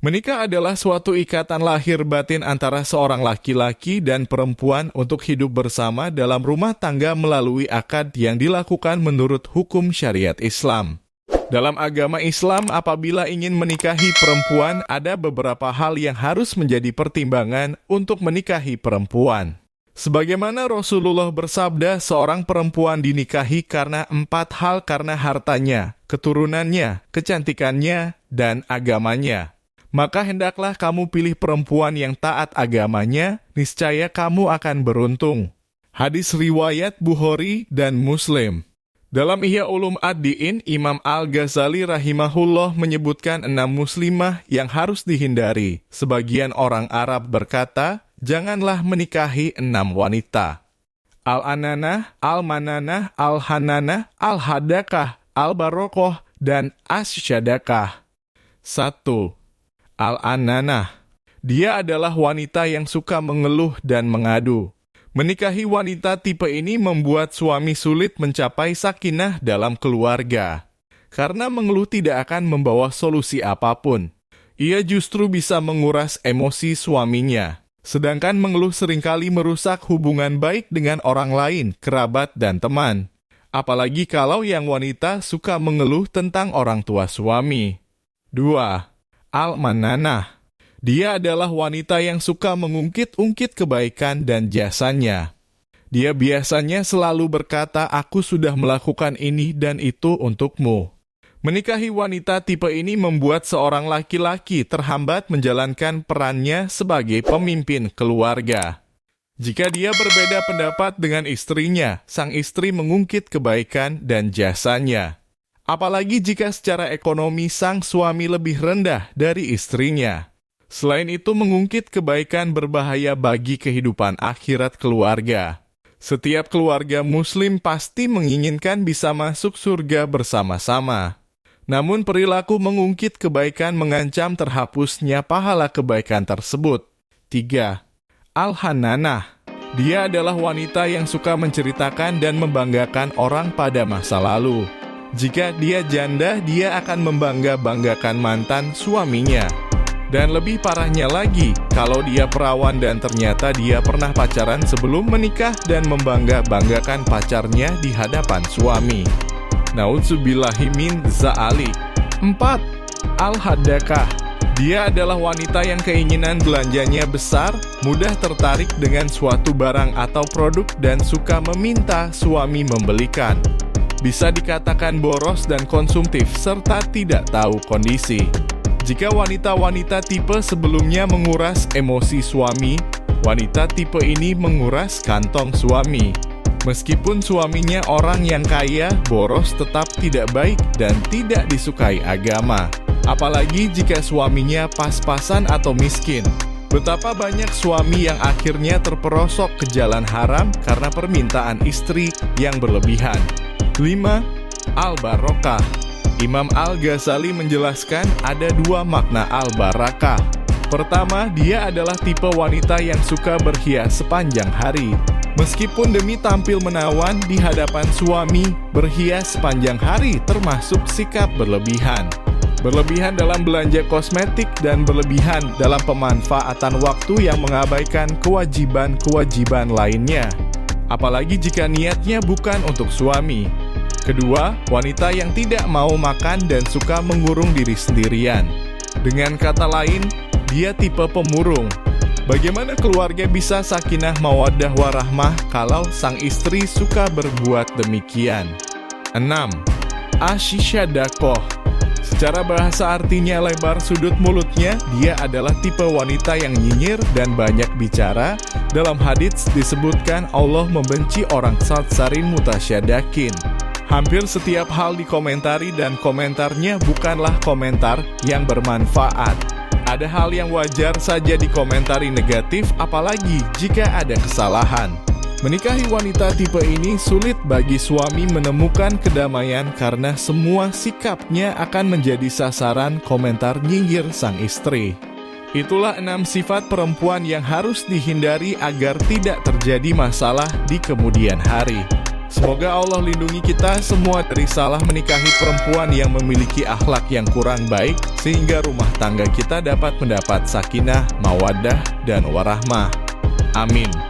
Menikah adalah suatu ikatan lahir batin antara seorang laki-laki dan perempuan untuk hidup bersama dalam rumah tangga melalui akad yang dilakukan menurut hukum syariat Islam. Dalam agama Islam, apabila ingin menikahi perempuan, ada beberapa hal yang harus menjadi pertimbangan untuk menikahi perempuan. Sebagaimana Rasulullah bersabda, seorang perempuan dinikahi karena 4 hal: karena hartanya, keturunannya, kecantikannya, dan agamanya. Maka hendaklah kamu pilih perempuan yang taat agamanya, niscaya kamu akan beruntung. Hadis riwayat Bukhari dan Muslim. Dalam Ihya Ulum Ad-Din, Imam Al-Ghazali rahimahullah menyebutkan 6 muslimah yang harus dihindari. Sebagian orang Arab berkata, janganlah menikahi 6 wanita. Al-Ananah, Al-Mananah, Al-Hananah, Al-Hadakah, Al-Barokoh, dan As-Syadakah. 1. Al-Ananah. Dia adalah wanita yang suka mengeluh dan mengadu. Menikahi wanita tipe ini membuat suami sulit mencapai sakinah dalam keluarga. Karena mengeluh tidak akan membawa solusi apapun. Ia justru bisa menguras emosi suaminya. Sedangkan mengeluh seringkali merusak hubungan baik dengan orang lain, kerabat, dan teman. Apalagi kalau yang wanita suka mengeluh tentang orang tua suami. 2. Al-Mananah. Dia adalah wanita yang suka mengungkit-ungkit kebaikan dan jasanya. Dia biasanya selalu berkata, aku sudah melakukan ini dan itu untukmu. Menikahi wanita tipe ini membuat seorang laki-laki terhambat menjalankan perannya sebagai pemimpin keluarga. Jika dia berbeda pendapat dengan istrinya, sang istri mengungkit kebaikan dan jasanya. Apalagi jika secara ekonomi sang suami lebih rendah dari istrinya. Selain itu, mengungkit kebaikan berbahaya bagi kehidupan akhirat keluarga. Setiap keluarga muslim pasti menginginkan bisa masuk surga bersama-sama. Namun perilaku mengungkit kebaikan mengancam terhapusnya pahala kebaikan tersebut. 3. Al-Hananah. Dia adalah wanita yang suka menceritakan dan membanggakan orang pada masa lalu. Jika dia janda, dia akan membangga-banggakan mantan suaminya. Dan lebih parahnya lagi, kalau dia perawan dan ternyata dia pernah pacaran sebelum menikah dan membangga-banggakan pacarnya di hadapan suami. Na'udzubillahi min za'alik. 4. Al-Hadakah. Dia adalah wanita yang keinginan belanjanya besar, mudah tertarik dengan suatu barang atau produk dan suka meminta suami membelikan. Bisa dikatakan boros dan konsumtif serta tidak tahu kondisi. Jika wanita-wanita tipe sebelumnya menguras emosi suami, wanita tipe ini menguras kantong suami. Meskipun suaminya orang yang kaya, boros tetap tidak baik dan tidak disukai agama. Apalagi jika suaminya pas-pasan atau miskin. Betapa banyak suami yang akhirnya terperosok ke jalan haram karena permintaan istri yang berlebihan. 5. Al-Barakah. Imam Al-Ghazali menjelaskan ada 2 makna al-barakah. Pertama, dia adalah tipe wanita yang suka berhias sepanjang hari. Meskipun demi tampil menawan di hadapan suami, berhias sepanjang hari termasuk sikap berlebihan. Berlebihan dalam belanja kosmetik dan berlebihan dalam pemanfaatan waktu yang mengabaikan kewajiban-kewajiban lainnya. Apalagi jika niatnya bukan untuk suami. Kedua, wanita yang tidak mau makan dan suka mengurung diri sendirian. Dengan kata lain, dia tipe pemurung. Bagaimana keluarga bisa sakinah mawaddah warahmah kalau sang istri suka berbuat demikian? 6. Asy-Syadakoh. Secara bahasa artinya lebar sudut mulutnya, dia adalah tipe wanita yang nyinyir dan banyak bicara. Dalam hadits disebutkan Allah membenci orang satsarin mutasyadakin. Hampir setiap hal dikomentari dan komentarnya bukanlah komentar yang bermanfaat. Ada hal yang wajar saja dikomentari negatif, apalagi jika ada kesalahan. Menikahi wanita tipe ini sulit bagi suami menemukan kedamaian karena semua sikapnya akan menjadi sasaran komentar nyinyir sang istri. Itulah 6 sifat perempuan yang harus dihindari agar tidak terjadi masalah di kemudian hari. Semoga Allah lindungi kita semua dari salah menikahi perempuan yang memiliki akhlak yang kurang baik, sehingga rumah tangga kita dapat mendapat sakinah, mawaddah, dan warahmah. Amin.